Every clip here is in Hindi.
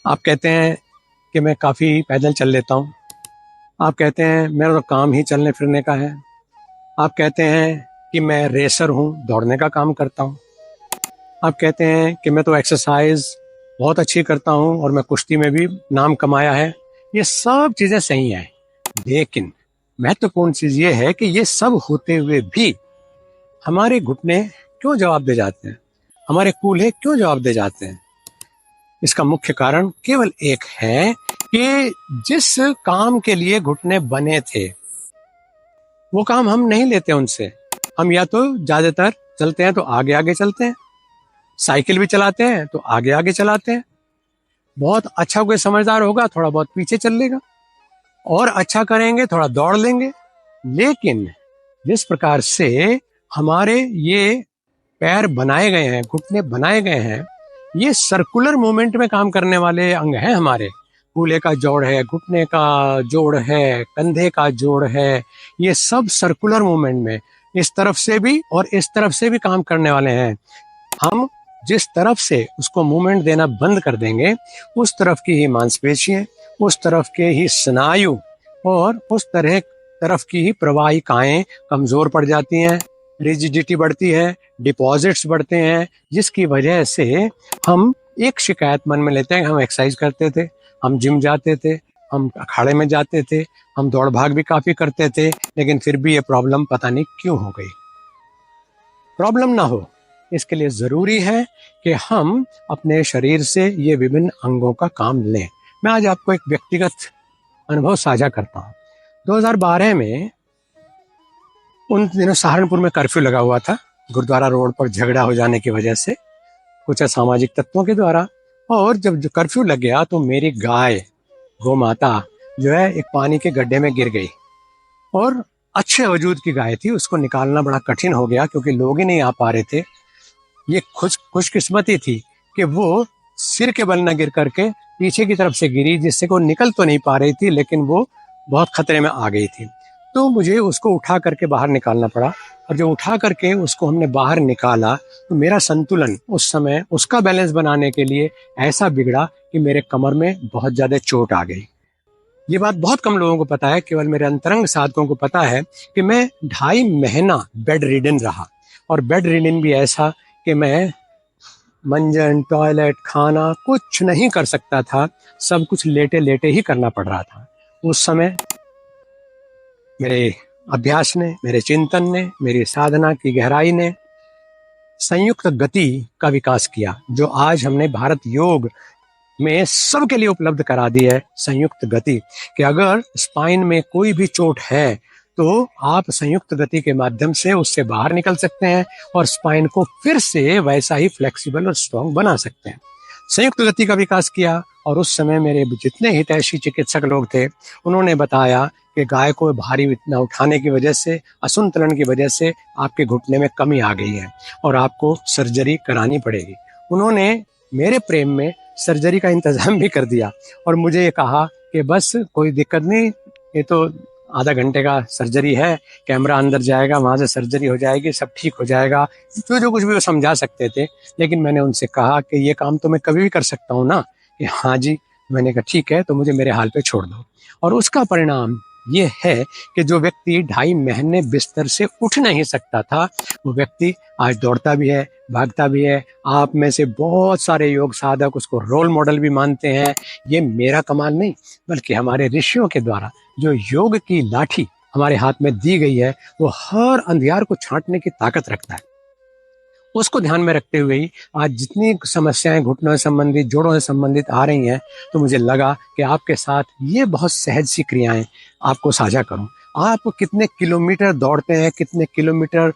आप कहते हैं कि मैं काफ़ी पैदल चल लेता हूँ। आप कहते हैं मेरा तो काम ही चलने फिरने का है। आप कहते हैं कि मैं रेसर हूँ, दौड़ने का काम करता हूँ। आप कहते हैं कि मैं तो एक्सरसाइज बहुत अच्छी करता हूँ और मैं कुश्ती में भी नाम कमाया है। ये सब चीज़ें सही हैं, लेकिन महत्वपूर्ण चीज़ ये है कि ये सब होते हुए भी हमारे घुटने क्यों जवाब दे जाते हैं, हमारे कूल्हे क्यों जवाब दे जाते हैं? इसका मुख्य कारण केवल एक है कि जिस काम के लिए घुटने बने थे वो काम हम नहीं लेते उनसे। हम या तो ज्यादातर चलते हैं तो आगे आगे चलते हैं, साइकिल भी चलाते हैं तो आगे आगे चलाते हैं। बहुत अच्छा कोई समझदार होगा थोड़ा बहुत पीछे चल लेगा, और अच्छा करेंगे थोड़ा दौड़ लेंगे। लेकिन जिस प्रकार से हमारे ये पैर बनाए गए हैं, घुटने बनाए गए हैं, ये सर्कुलर मूवमेंट में काम करने वाले अंग हैं हमारे। कूल्हे का जोड़ है, घुटने का जोड़ है, कंधे का जोड़ है, ये सब सर्कुलर मूवमेंट में इस तरफ से भी और इस तरफ से भी काम करने वाले हैं। हम जिस तरफ से उसको मूवमेंट देना बंद कर देंगे, उस तरफ की ही मांसपेशियां, उस तरफ के ही स्नायु और उस तरफ की ही प्रवाहिकाएं कमजोर पड़ जाती हैं, रिजिडिटी बढ़ती है, डिपॉजिट्स बढ़ते हैं, जिसकी वजह से हम एक शिकायत मन में लेते हैं। हम एक्सरसाइज करते थे, हम जिम जाते थे, हम अखाड़े में जाते थे, हम दौड़ भाग भी काफी करते थे, लेकिन फिर भी ये प्रॉब्लम पता नहीं क्यों हो गई। प्रॉब्लम ना हो इसके लिए जरूरी है कि हम अपने शरीर से ये विभिन्न अंगों का काम लें। मैं आज आपको एक व्यक्तिगत अनुभव साझा करता हूँ। 2012 में उन दिनों सहारनपुर में कर्फ्यू लगा हुआ था, गुरुद्वारा रोड पर झगड़ा हो जाने की वजह से कुछ असामाजिक तत्वों के द्वारा। और जब जो कर्फ्यू लग गया तो मेरी गाय, गौ माता जो है, एक पानी के गड्ढे में गिर गई। और अच्छे वजूद की गाय थी, उसको निकालना बड़ा कठिन हो गया क्योंकि लोग ही नहीं आ पा रहे थे। ये खुशकिस्मती थी कि वो सिर के बल न गिर करके पीछे की तरफ से गिरी, जिससे वो निकल तो नहीं पा रही थी, लेकिन वो बहुत खतरे में आ गई थी। तो मुझे उसको उठा करके बाहर निकालना पड़ा। और जब उठा करके उसको हमने बाहर निकाला तो मेरा संतुलन उस समय, उसका बैलेंस बनाने के लिए ऐसा बिगड़ा कि मेरे कमर में बहुत ज्यादा चोट आ गई। ये बात बहुत कम लोगों को पता है, केवल मेरे अंतरंग साधकों को पता है कि मैं 2.5 महीना बेड रिडन रहा। और बेड रिडन भी ऐसा कि मैं मंजन, टॉयलेट, खाना कुछ नहीं कर सकता था, सब कुछ लेटे लेटे ही करना पड़ रहा था। उस समय मेरे अभ्यास ने, मेरे चिंतन ने, मेरी साधना की गहराई ने संयुक्त गति का विकास किया, जो आज हमने भारत योग में सबके लिए उपलब्ध करा दी है। संयुक्त गति कि अगर स्पाइन में कोई भी चोट है तो आप संयुक्त गति के माध्यम से उससे बाहर निकल सकते हैं और स्पाइन को फिर से वैसा ही फ्लेक्सिबल और स्ट्रॉन्ग बना सकते हैं। संयुक्त गति का विकास किया। और उस समय मेरे जितने हितैषी चिकित्सक लोग थे, उन्होंने बताया कि गाय को भारी इतना उठाने की वजह से, असंतुलन की वजह से आपके घुटने में कमी आ गई है और आपको सर्जरी करानी पड़ेगी। उन्होंने मेरे प्रेम में सर्जरी का इंतजाम भी कर दिया और मुझे ये कहा कि बस कोई दिक्कत नहीं, ये तो आधा घंटे का सर्जरी है, कैमरा अंदर जाएगा, वहां से सर्जरी हो जाएगी, सब ठीक हो जाएगा, जो कुछ भी वो समझा सकते थे। लेकिन मैंने उनसे कहा कि ये काम तो मैं कभी भी कर सकता हूँ ना। कि हाँ जी। मैंने कहा ठीक है, तो मुझे मेरे हाल पे छोड़ दो। और उसका परिणाम ये है कि जो व्यक्ति 2.5 महीने बिस्तर से उठ नहीं सकता था, वो व्यक्ति आज दौड़ता भी है, भागता भी है। आप में से बहुत सारे योग साधक उसको रोल मॉडल भी मानते हैं। ये मेरा कमाल नहीं, बल्कि हमारे ऋषियों के द्वारा जो योग की लाठी हमारे हाथ में दी गई है, वो हर अंधियार को छांटने की ताकत रखता है। उसको ध्यान में रखते हुए ही आज जितनी समस्याएं घुटनों से संबंधित, जोड़ों से संबंधित आ रही हैं, तो मुझे लगा कि आपके साथ ये बहुत सहज सी क्रियाएं आपको साझा करूं। आप कितने किलोमीटर दौड़ते हैं, कितने किलोमीटर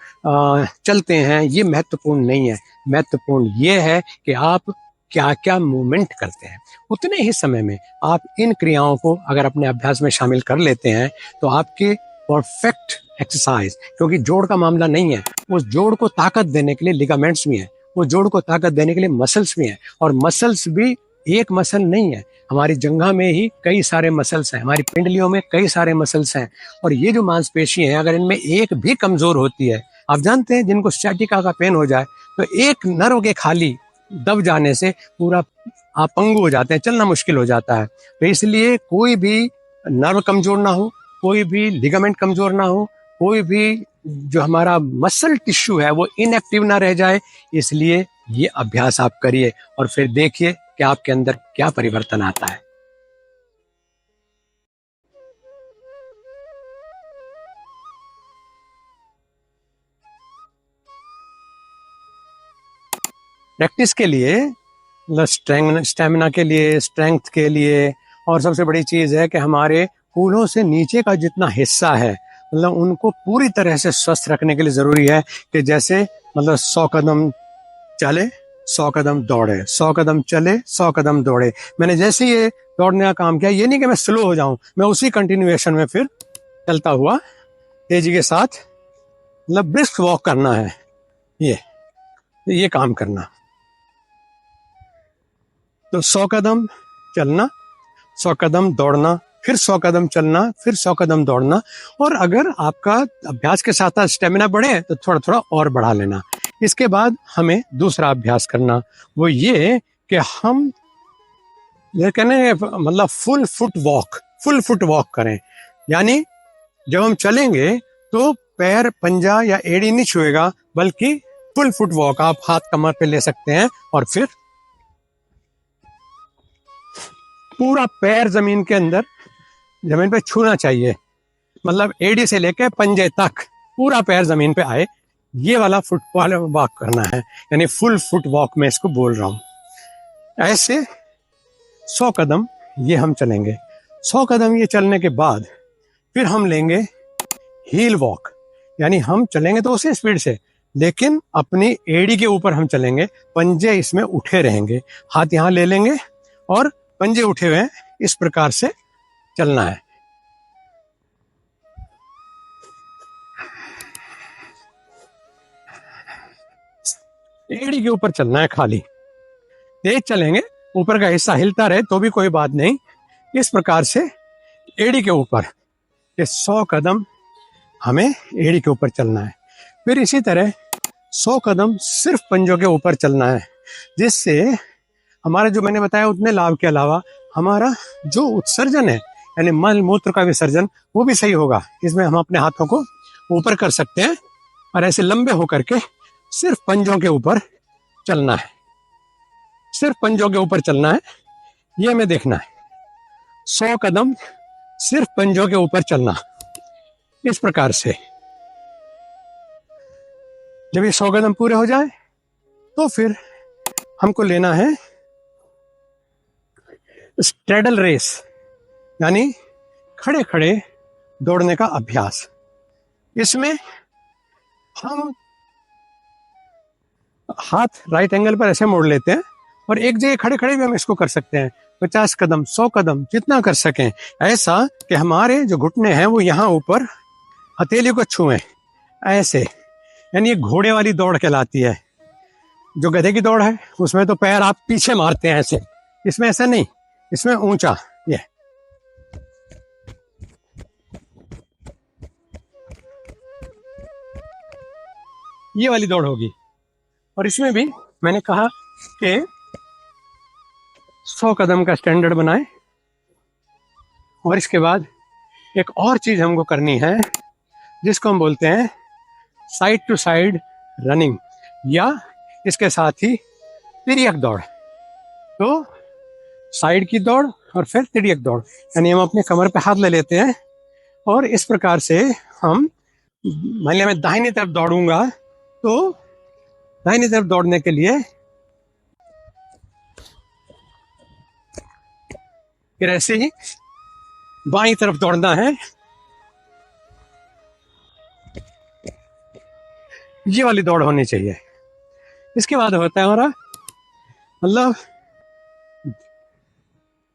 चलते हैं, ये महत्वपूर्ण नहीं है। महत्वपूर्ण ये है कि आप क्या क्या मूवमेंट करते हैं। उतने ही समय में आप इन क्रियाओं को अगर अपने अभ्यास में शामिल कर लेते हैं तो आपके परफेक्ट एक्सरसाइज, क्योंकि जोड़ का मामला नहीं है, उस जोड़ को ताकत देने के लिए लिगामेंट्स भी हैं, वो जोड़ को ताकत देने के लिए मसल्स भी हैं। और मसल्स भी एक मसल नहीं है, हमारी जंघा में ही कई सारे मसल्स हैं, हमारी पिंडलियों में कई सारे मसल्स हैं। और ये जो मांसपेशी है, अगर इनमें एक भी कमजोर होती है, आप जानते हैं जिनको स्ciatica का पेन हो जाए तो एक नर्व के खाली दब जाने से पूरा आप पंगु हो जाते हैं, चलना मुश्किल हो जाता है। तो इसलिए कोई भी नर्व कमजोर ना हो, कोई भी लिगामेंट कमजोर ना हो, कोई भी जो हमारा मसल टिश्यू है वो इनएक्टिव ना रह जाए, इसलिए ये अभ्यास आप करिए और फिर देखिए कि आपके अंदर क्या परिवर्तन आता है। प्रैक्टिस के लिए, मतलब स्टेमिना के लिए, स्ट्रेंथ के लिए, और सबसे बड़ी चीज है कि हमारे कूल्हों से नीचे का जितना हिस्सा है, मतलब उनको पूरी तरह से स्वस्थ रखने के लिए जरूरी है कि जैसे मतलब 100 कदम चले, 100 कदम दौड़े, 100 कदम चले, 100 कदम दौड़े। मैंने जैसे ये दौड़ने का काम किया, ये नहीं कि मैं स्लो हो जाऊं, मैं उसी कंटिन्यूएशन में फिर चलता हुआ तेजी के साथ, मतलब ब्रिस्क वॉक करना है, ये काम करना। तो 100 कदम चलना, 100 कदम दौड़ना, फिर 100 कदम चलना, फिर 100 कदम दौड़ना। और अगर आपका अभ्यास के साथ साथ स्टेमिना बढ़े तो थोड़ा थोड़ा और बढ़ा लेना। इसके बाद हमें दूसरा अभ्यास करना, वो ये कि हम ये कहने मतलब फुल फुट वॉक करें। यानी जब हम चलेंगे तो पैर, पंजा या एड़ी नहीं छुएगा, बल्कि फुल फुट वॉक। आप हाथ कमर पे ले सकते हैं और फिर पूरा पैर जमीन के अंदर, जमीन पे छूना चाहिए, मतलब एड़ी से लेकर पंजे तक पूरा पैर जमीन पे आए, ये वाला फुटबॉल वॉक करना है, यानी फुल फुट वॉक में इसको बोल रहा हूं। ऐसे 100 कदम ये हम चलेंगे। 100 कदम ये चलने के बाद फिर हम लेंगे हील वॉक, यानी हम चलेंगे तो उसी स्पीड से, लेकिन अपनी एड़ी के ऊपर हम चलेंगे, पंजे इसमें उठे रहेंगे, हाथ यहां ले लेंगे और पंजे उठे हुए हैं, इस प्रकार से चलना है। एड़ी के ऊपर चलना है खाली, तेज चलेंगे, ऊपर का हिस्सा हिलता रहे तो भी कोई बात नहीं। इस प्रकार से एड़ी के ऊपर ये 100 कदम हमें एड़ी के ऊपर चलना है। फिर इसी तरह 100 कदम सिर्फ पंजों के ऊपर चलना है, जिससे हमारा जो मैंने बताया उतने लाभ के अलावा हमारा जो उत्सर्जन है, यानी मल मूत्र का विसर्जन, वो भी सही होगा। इसमें हम अपने हाथों को ऊपर कर सकते हैं और ऐसे लंबे होकर के सिर्फ पंजों के ऊपर चलना है, सिर्फ पंजों के ऊपर चलना है, ये हमें देखना है। 100 कदम सिर्फ पंजों के ऊपर चलना, इस प्रकार से। जब ये 100 कदम पूरे हो जाए तो फिर हमको लेना है स्ट्रेडल रेस, यानी खड़े खड़े दौड़ने का अभ्यास। इसमें हम हाथ राइट एंगल पर ऐसे मोड़ लेते हैं और एक जगह खड़े खड़े भी हम इसको कर सकते हैं, 50 कदम, 100 कदम, जितना कर सकें, ऐसा कि हमारे जो घुटने हैं वो यहाँ ऊपर हथेली को छुएं, ऐसे। यानी ये घोड़े वाली दौड़ कहलाती है। जो गधे की दौड़ है उसमें तो पैर आप पीछे मारते हैं ऐसे, इसमें ऐसा नहीं, इसमें ऊंचा, ये वाली दौड़ होगी। और इसमें भी मैंने कहा कि 100 कदम का स्टैंडर्ड बनाए। और इसके बाद एक और चीज हमको करनी है, जिसको हम बोलते हैं साइड टू साइड रनिंग, या इसके साथ ही तिर्यक दौड़। तो साइड की दौड़ और फिर तिर्यक दौड़, यानी हम अपने कमर पे हाथ ले लेते हैं और इस प्रकार से हम, मान लिया मैं दाहिनी तरफ दौड़ूंगा, तो दाहिनी तरफ दौड़ने के लिए फिर ऐसे ही बाईं तरफ दौड़ना है, ये वाली दौड़ होनी चाहिए। इसके बाद होता है हमारा, मतलब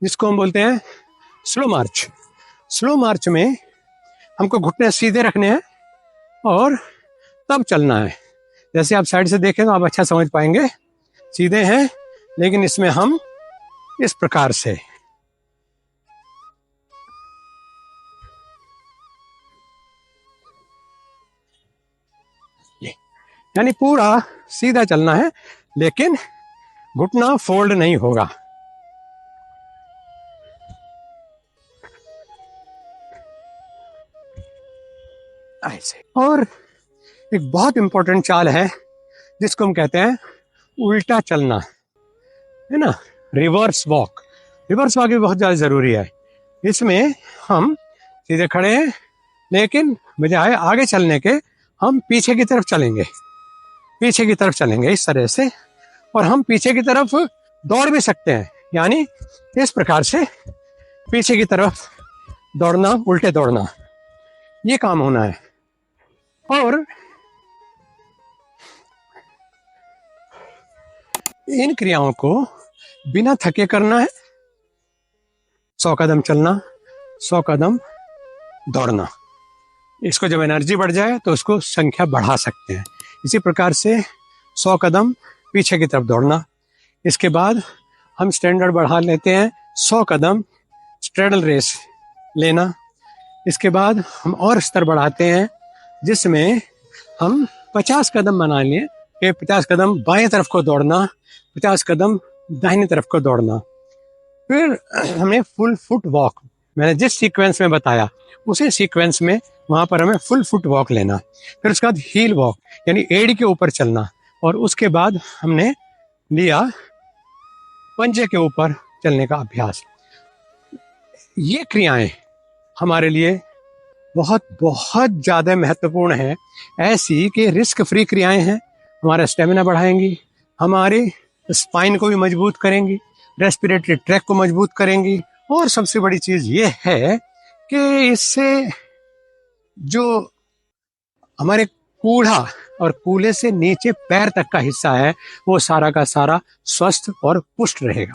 जिसको हम बोलते हैं स्लो मार्च। स्लो मार्च में हमको घुटने सीधे रखने हैं और तब चलना है। जैसे आप साइड से देखें तो आप अच्छा समझ पाएंगे, सीधे हैं, लेकिन इसमें हम इस प्रकार से, यानी पूरा सीधा चलना है, लेकिन घुटना फोल्ड नहीं होगा। ऐसे। और एक बहुत इंपॉर्टेंट चाल है जिसको हम कहते हैं उल्टा चलना, है ना, रिवर्स वॉक। रिवर्स वॉक भी बहुत ज्यादा जरूरी है। इसमें हम सीधे खड़े हैं, लेकिन बजाय आगे चलने के हम पीछे की तरफ चलेंगे, पीछे की तरफ चलेंगे इस तरह से। और हम पीछे की तरफ दौड़ भी सकते हैं, यानी इस प्रकार से पीछे की तरफ दौड़ना, उल्टे दौड़ना, ये काम होना है। और इन क्रियाओं को बिना थके करना है। 100 कदम चलना, 100 कदम दौड़ना। इसको जब एनर्जी बढ़ जाए तो उसको संख्या बढ़ा सकते हैं। इसी प्रकार से 100 कदम पीछे की तरफ दौड़ना। इसके बाद हम स्टैंडर्ड बढ़ा लेते हैं, 100 कदम स्ट्रेडल रेस लेना। इसके बाद हम और स्तर बढ़ाते हैं, जिसमें हम 50 कदम बना लिए कि 50 कदम बाएं तरफ को दौड़ना, 50 कदम दाहिनी तरफ को दौड़ना। फिर हमने फुल फुट वॉक, मैंने जिस सीक्वेंस में बताया उसी सीक्वेंस में वहां पर हमें फुल फुट वॉक लेना। फिर उसके बाद हील वॉक, यानी एड़ी के ऊपर चलना। और उसके बाद हमने लिया पंजे के ऊपर चलने का अभ्यास। ये क्रियाएं हमारे लिए बहुत बहुत ज्यादा महत्वपूर्ण है, ऐसी कि रिस्क फ्री क्रियाएं हैं। हमारा स्टेमिना बढ़ाएंगी, हमारे स्पाइन को भी मजबूत करेंगी, रेस्पिरेटरी ट्रैक को मजबूत करेंगी। और सबसे बड़ी चीज ये है कि इससे जो हमारे कूल्हा और कूल्हे से नीचे पैर तक का हिस्सा है वो सारा का सारा स्वस्थ और पुष्ट रहेगा।